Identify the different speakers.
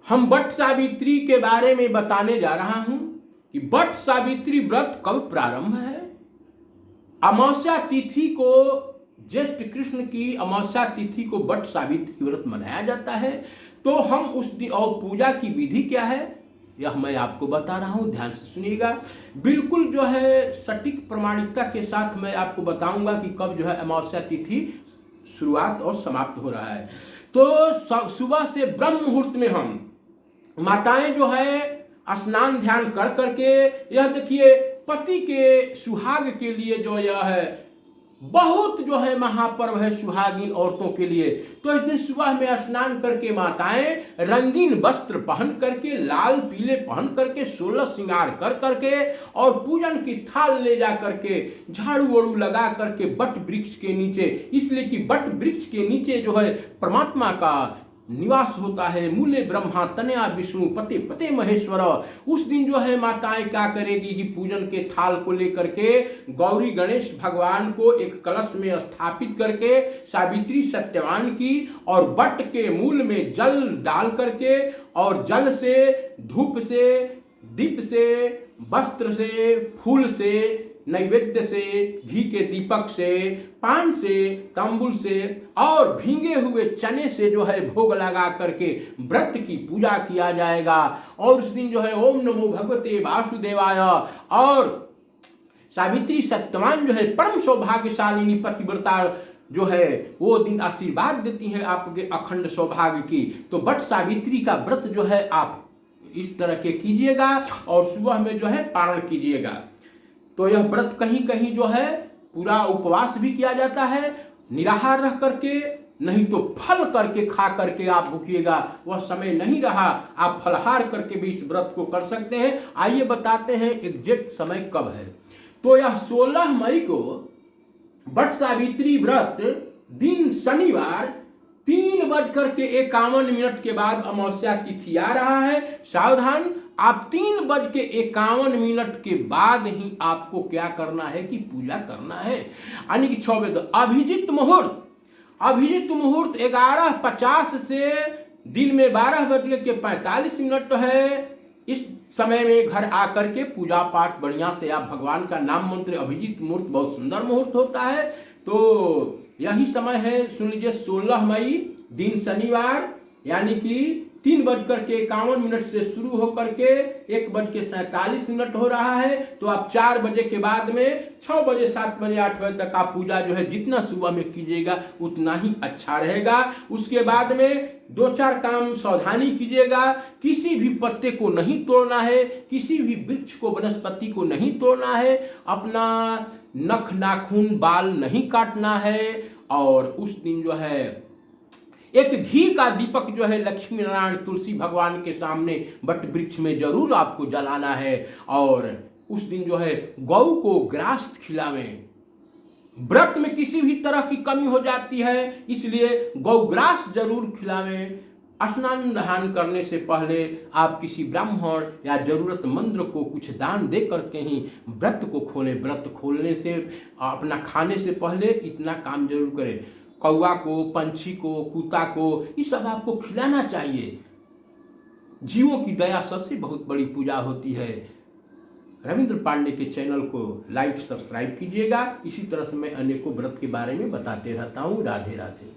Speaker 1: हम वट सावित्री के बारे में बताने जा रहा हूं कि वट सावित्री व्रत कब प्रारंभ है। अमावस्या तिथि को, ज्येष्ठ कृष्ण की अमावस्या तिथि को वट सावित्री व्रत मनाया जाता है। तो हम उस दिन और पूजा की विधि क्या है यह मैं आपको बता रहा हूं, ध्यान से सुनिएगा। बिल्कुल जो है सटीक प्रमाणिकता के साथ मैं आपको बताऊंगा कि कब जो है अमावस्या तिथि शुरुआत और समाप्त हो रहा है। तो सुबह से ब्रह्म मुहूर्त में हम माताएं जो है स्नान ध्यान कर करके, यह देखिए पति के सुहाग के लिए जो यह है बहुत जो है महापर्व है सुहागिन औरतों के लिए। तो इस दिन सुबह में स्नान करके माताएं रंगीन वस्त्र पहन करके, लाल पीले पहन करके, 16 श्रृंगार कर करके और पूजन की थाल ले जा करके झाड़ू वाड़ू लगा करके वट वृक्ष के नीचे, इसलिए कि वट वृक्ष के नीचे जो है परमात्मा का निवास होता है। मूले ब्रह्मा तनया विष्णु पते पते महेश्वर। उस दिन जो है माताएं क्या करेगी कि पूजन के थाल को लेकर के गौरी गणेश भगवान को एक कलश में स्थापित करके सावित्री सत्यवान की और वट के मूल में जल डाल करके और जल से, धूप से, दीप से, वस्त्र से, फूल से, नैवेद्य से, घी के दीपक से, पान से, तांबुल से और भींगे हुए चने से जो है भोग लगा करके व्रत की पूजा किया जाएगा। और उस दिन जो है ओम नमो भगवते वासुदेवाय और सावित्री सत्यवान जो है परम सौभाग्यशालिनी पतिव्रता जो है वो दिन आशीर्वाद देती है आपके अखंड सौभाग्य की। तो वट सावित्री का व्रत जो है आप इस तरह के कीजिएगा और सुबह में जो है पारण कीजिएगा। तो यह व्रत कहीं कहीं जो है पूरा उपवास भी किया जाता है, निराहार रह करके, नहीं तो फल करके खा करके आप भूखिएगा। वह समय नहीं रहा, आप फलहार करके भी इस व्रत को कर सकते हैं। आइए बताते हैं एग्जैक्ट समय कब है। तो यह 16 मई को वट सावित्री व्रत दिन शनिवार 3:51 के बाद अमावस्या तिथि आ रहा है। सावधान, आप 3:51 के बाद ही आपको क्या करना है कि पूजा करना है, यानी कि 6 बजे। अभिजीत मुहूर्त 11:50 से दिन में 12:45 है। इस समय में घर आकर के पूजा पाठ बढ़िया से आप भगवान का नाम मंत्र, अभिजीत मुहूर्त बहुत सुंदर मुहूर्त होता है। तो यही समय है, सुन लीजिए, 16 मई दिन शनिवार, यानी कि 3:51 से शुरू होकर के 1:47 हो रहा है। तो आप 4 बजे के बाद में 6 बजे, 7 बजे, 8 बजे तक आप पूजा जो है जितना सुबह में कीजिएगा उतना ही अच्छा रहेगा। उसके बाद में 2-4 काम सावधानी कीजिएगा। किसी भी पत्ते को नहीं तोड़ना है, किसी भी वृक्ष को, वनस्पति को नहीं तोड़ना है, अपना नख नाखून बाल नहीं काटना है। और उस दिन जो है एक घी का दीपक जो है लक्ष्मी नारायण तुलसी भगवान के सामने वट वृक्ष में जरूर आपको जलाना है। और उस दिन जो है गौ को ग्रास खिलावें। व्रत में किसी भी तरह की कमी हो जाती है, इसलिए गौ ग्रास जरूर खिलावें। स्नान ध्यान करने से पहले आप किसी ब्राह्मण या जरूरतमंद को कुछ दान दे करके ही व्रत को खोलें। व्रत खोलने से, अपना खाने से पहले इतना काम जरूर करें। कौवा को, पंछी को, कुत्ता को, ये सब आपको खिलाना चाहिए। जीवों की दया सबसे बहुत बड़ी पूजा होती है। रविंद्र पांडे के चैनल को लाइक सब्सक्राइब कीजिएगा। इसी तरह से मैं अनेकों व्रत के बारे में बताते रहता हूँ। राधे राधे।